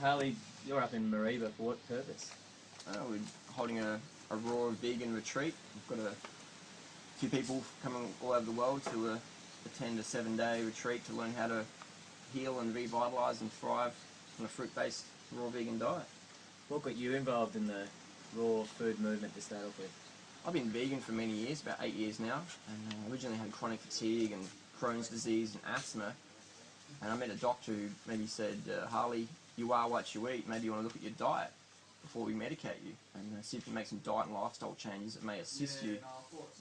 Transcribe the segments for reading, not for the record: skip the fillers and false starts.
Harley, you're up in Mariba for what purpose? We're holding a raw vegan retreat. We've got a few people coming all over the world to attend a 7-day retreat to learn how to heal and revitalise and thrive on a fruit-based raw vegan diet. What got you involved in the raw food movement to start off with? I've been vegan for many years, about 8 years now, and originally had chronic fatigue and Crohn's disease and asthma. And I met a doctor who maybe said, Harley, you are what you eat, maybe you want to look at your diet before we medicate you and see if you make some diet and lifestyle changes that may assist you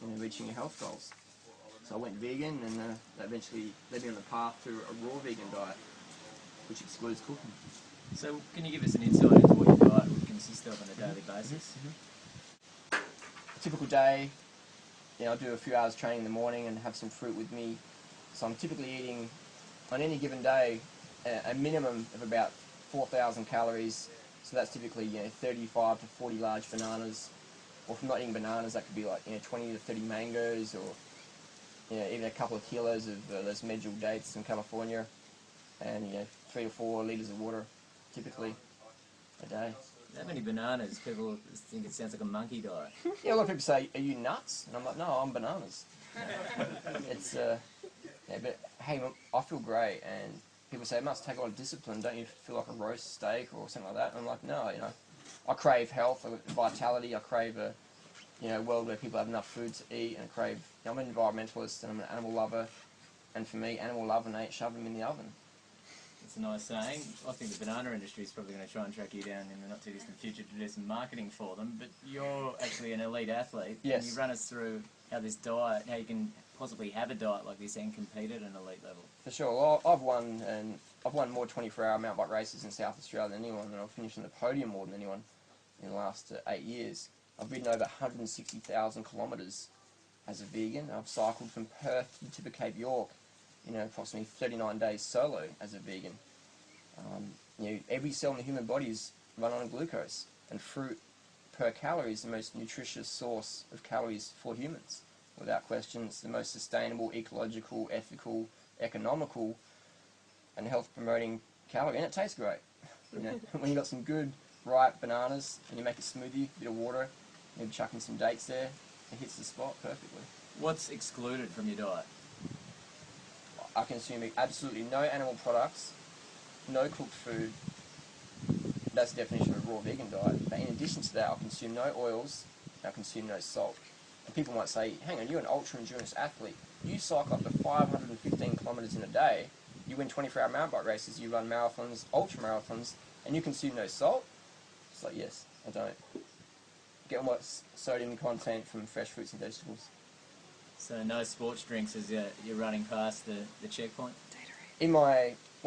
in reaching your health goals. So I went vegan, and that eventually led me on the path to a raw vegan diet, which excludes cooking. So can you give us an insight into what your diet would consist of on a daily basis? A typical day, I'll do a few hours training in the morning and have some fruit with me. So I'm typically eating, on any given day, a minimum of about 4,000 calories. So that's typically 35 to 40 large bananas. Or if I'm not eating bananas, that could be like 20 to 30 mangoes, or even a couple of kilos of those medjool dates in California, and 3 or 4 litres of water typically a day. That many bananas, people think it sounds like a monkey diet. Yeah, a lot of people say, are you nuts? And I'm like, no, I'm bananas. It's, but hey, I feel great, and people say, it must take a lot of discipline, don't you feel like a roast steak or something like that? And I'm like, no, I crave health, vitality, I crave a world where people have enough food to eat, and I crave, I'm an environmentalist and I'm an animal lover, and for me, animal love and ain't shove them in the oven. It's a nice saying. I think the banana industry is probably going to try and track you down in the not too distant future to do some marketing for them, but you're actually an elite athlete. Yes. Can you run us through how this diet, how you can possibly have a diet like this and compete at an elite level? For sure. Well, I've won more 24-hour mountain bike races in South Australia than anyone, and I've finished on the podium more than anyone in the last 8 years. I've ridden over 160,000 kilometres as a vegan. I've cycled from Perth to the tip of Cape York, approximately 39 days solo as a vegan. Every cell in the human body is run on glucose, and fruit per calorie is the most nutritious source of calories for humans. Without question, it's the most sustainable, ecological, ethical, economical, and health-promoting calorie, and it tastes great. When you've got some good, ripe bananas, and you make a smoothie, a bit of water, maybe chuck in some dates there, it hits the spot perfectly. What's excluded from your diet? I consume absolutely no animal products, no cooked food. That's the definition of a raw vegan diet. But in addition to that, I'll consume no oils, and I'll consume no salt. And people might say, hang on, you're an ultra-endurance athlete. You cycle up to 515 kilometres in a day, you win 24-hour mountain bike races, you run marathons, ultra-marathons, and you consume no salt? It's like, yes, I don't. Get all my sodium content from fresh fruits and vegetables. So no sports drinks as you're running past the checkpoint? When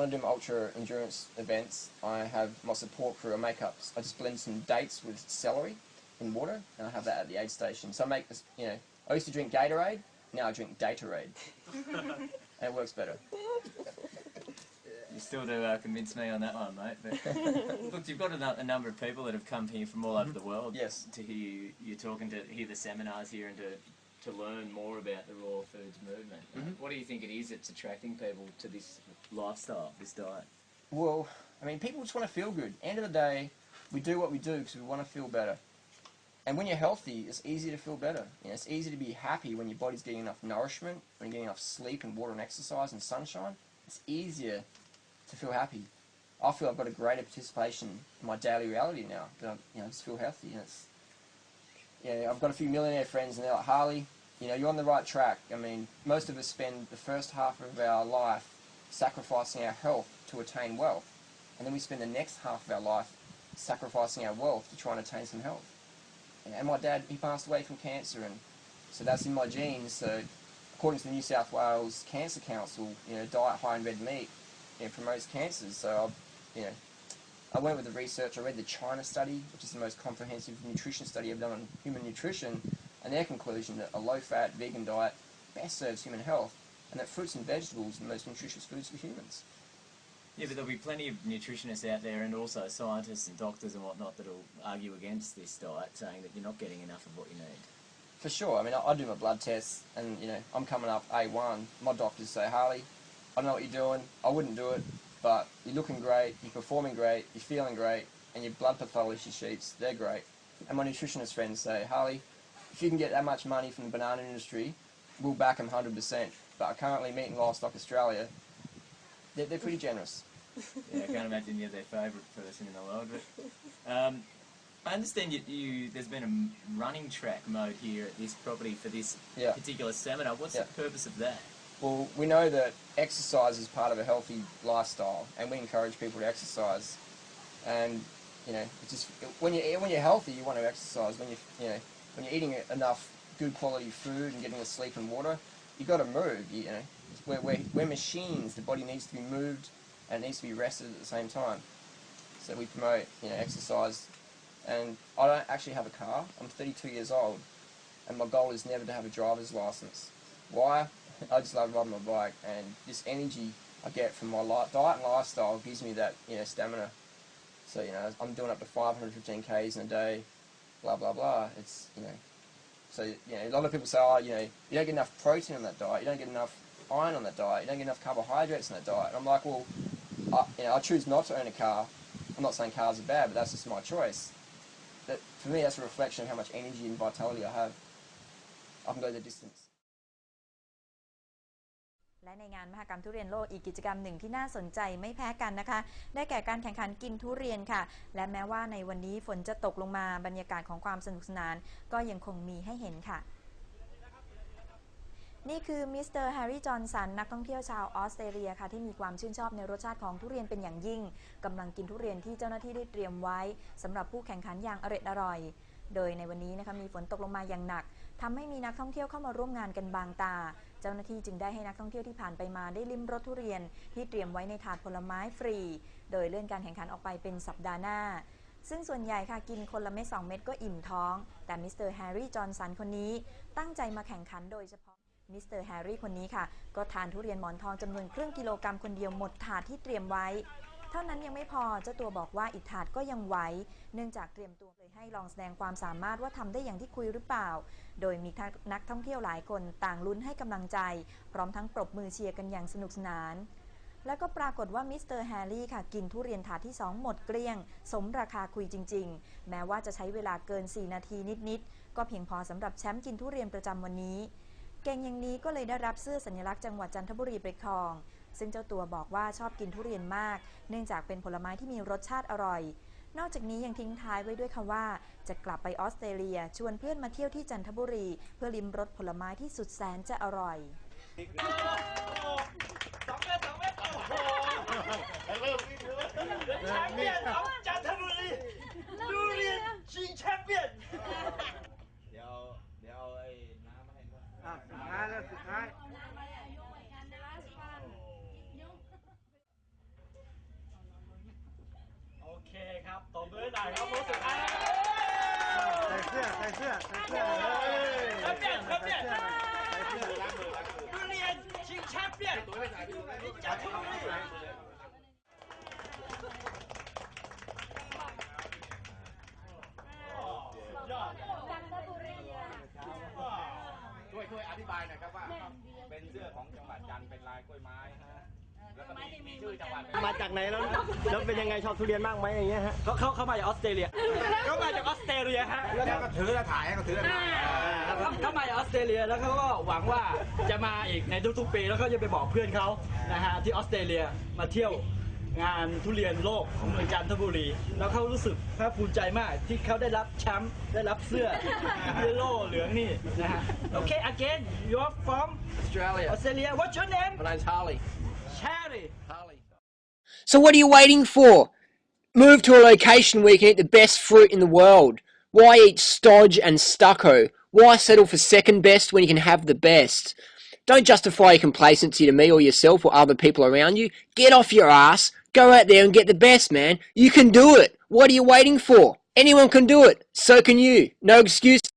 I do my ultra endurance events, I have my support crew, I make up, I just blend some dates with celery in water, and I have that at the aid station. So I make this, I used to drink Gatorade, now I drink Datorade. And it works better. You still do convince me on that one, mate. But look, you've got a number of people that have come here from all over the world. Yes. To hear you talking, to hear the seminars here, and to learn more about the raw foods movement. What do you think it is that's attracting people to this lifestyle, this diet? Well, people just want to feel good. End of the day, we do what we do because we want to feel better. And when you're healthy, it's easy to feel better. It's easy to be happy when your body's getting enough nourishment, when you're getting enough sleep and water and exercise and sunshine. It's easier to feel happy. I feel I've got a greater participation in my daily reality now. That I just feel healthy. And I've got a few millionaire friends, and they're like, Harley, you're on the right track. Most of us spend the first half of our life sacrificing our health to attain wealth, and then we spend the next half of our life sacrificing our wealth to try and attain some health. And my dad, he passed away from cancer, and so that's in my genes. So according to the New South Wales Cancer Council, diet high in red meat promotes cancers. So I went with the research. I read the China study, which is the most comprehensive nutrition study I've done on human nutrition, and their conclusion that a low-fat vegan diet best serves human health, and that fruits and vegetables are the most nutritious foods for humans. Yeah, but there'll be plenty of nutritionists out there, and also scientists and doctors and whatnot, that'll argue against this diet, saying that you're not getting enough of what you need. For sure. I do my blood tests, and I'm coming up A1. My doctors say, Harley, I know what you're doing. I wouldn't do it. but you're looking great, you're performing great, you're feeling great, and your blood pathology sheets, they're great. And my nutritionist friends say, Harley, if you can get that much money from the banana industry, we'll back them 100%. But currently, Meat and Livestock Australia, they're pretty generous. Yeah, I can't imagine you're their favourite person in the world. But I understand there's been a running track mode here at this property for this particular seminar. What's the purpose of that? Well, we know that exercise is part of a healthy lifestyle, and we encourage people to exercise. And it's just when you're healthy, you want to exercise. When you're eating enough good quality food and getting the sleep and water, you got to move. We're machines. The body needs to be moved and it needs to be rested at the same time. So we promote exercise. And I don't actually have a car. I'm 32 years old, and my goal is never to have a driver's license. Why? I just love riding my bike, and this energy I get from my diet and lifestyle gives me that stamina. So I'm doing up to 515 k's in a day, blah blah blah. It's so a lot of people say, oh, you don't get enough protein on that diet, you don't get enough iron on that diet, you don't get enough carbohydrates on that diet. And I'm like, well, I choose not to own a car. I'm not saying cars are bad, but that's just my choice. That for me, that's a reflection of how much energy and vitality I have. I can go the distance. และในงานมหกรรมทุเรียนโลกอีกกิจกรรมหนึ่งที่น่าสนใจไม่แพ้กันนะคะได้แก่การแข่งขันกินทุเรียนค่ะและแม้ว่าในวันนี้ฝนจะตกลงมาบรรยากาศของความสนุกสนานก็ยังคงมีให้เห็นค่ะนี่คือมิสเตอร์แฮร์รี่จอห์นสันนักท่องเที่ยวชาวออสเตรเลียค่ะที่มีความชื่นชอบในรสชาติของทุเรียนเป็นอย่างยิ่งกำลังกินทุเรียนที่เจ้าหน้าที่ได้เตรียมไว้สำหรับผู้แข่งขันอย่างอร่อยโดยในวันนี้นะคะมีฝนตกลงมาอย่างหนักทำให้มีนักท่องเที่ยวเข้ามาร่วมงานกันบางตาเจ้าหน้าที่จึงได้ให้นักท่องเที่ยวที่ผ่านไปมาได้ลิ้มรสทุเรียนที่เตรียมไว้ในถาดผลไม้ฟรีโดยเลื่อนการแข่งขันออกไปเป็นสัปดาห์หน้าซึ่งส่วนใหญ่ค่ะกินคนละเม็ด2 เม็ดก็อิ่มท้องแต่มิสเตอร์แฮร์รี่จอห์นสันคนนี้ตั้งใจมาแข่งขันโดยเฉพาะมิสเตอร์แฮร์รี่คนนี้ค่ะก็ทานทุเรียนหมอนทองจำนวนครึ่งกิโลกรัมคนเดียวหมดถาดที่เตรียมไว้เท่านั้นยังไม่พอเจ้าตัวบอกว่าอีกถาดก็ยังไหวเนื่องจากเตรียมตัวเลยให้ลองแสดงความสามารถว่าทำได้อย่างที่คุยหรือเปล่าโดยมีนักท่องเที่ยวหลายคนต่างลุ้นให้กำลังใจพร้อมทั้งปรบมือเชียร์กันอย่างสนุกสนานแล้วก็ปรากฏว่ามิสเตอร์แฮร์รี่ค่ะกินทุเรียนถาดที่2หมดเกลี้ยงสมราคาคุยจริงๆแม้ว่าจะใช้เวลาเกิน4 นาทีนิดๆก็เพียงพอสำหรับแชมป์กินทุเรียนประจำวันนี้เก่งอย่างนี้ก็เลยได้รับเสื้อสัญลักษณ์จังหวัดจันทบุรีไปครองซึ่งเจ้าตัวบอกว่าชอบกินทุเรียนมากเนื่องจากเป็นผลไม้ที่มีรสชาติอร่อยนอกจากนี้ยังทิ้งท้ายไว้ด้วยค่ะว่าจะกลับไปออสเตรเลียชวนเพื่อนมาเที่ยวที่จันทบุรีเพื่อลิ้มรสผลไม้ที่สุดแสนจะอร่อยจันทบุรีทุเรียนชิงแชมเปี้ยนเดี๋ยวไอ้น้ำมาให้ด้วยสุดท้ายโอเคครับตบมือหน่อยครับโค้ชสุดท้ายใส่เสื้อแชมเปี้ยนทุเรียนชิงแชมเปี้ยนจันทบุรีช่วยอธิบายหน่อยครับว่าเป็นเสื้อของจังหวัดจันทร์เป็นลายกล้วยไม้ฮะแล้วก็มีชื่อจังหวัดมาจากไหนแล้วเป็นยังไงชอบทุเรียนมากไหมอย่างเงี้ยฮะเขามาจากออสเตรเลียเขามาจากออสเตรเลียฮะแล้วก็ถือถ่ายเขาถือถ่ายเขามาจากออสเตรเลียแล้วเขาก็หวังว่าจะมาอีกในทุกๆปีแล้วเขาจะไปบอกเพื่อนเขานะฮะที่ออสเตรเลียมาเที่ยวงานทุเรียนโลกของเมืองจันทบุรีแล้วเขารู้สึกภาคภูมิใจมากที่เขาได้รับแชมป์ได้รับเสื้อเยลโล่เหลืองนี่นะฮะโอเค again you're from Australia what's your name My name's Harley. So what are you waiting for? Move to a location where you can eat the best fruit in the world. Why eat stodge and stucco? Why settle for second best when you can have the best? Don't justify your complacency to me or yourself or other people around you. Get off your ass. Go out there and get the best, man. You can do it. What are you waiting for? Anyone can do it. So can you. No excuses.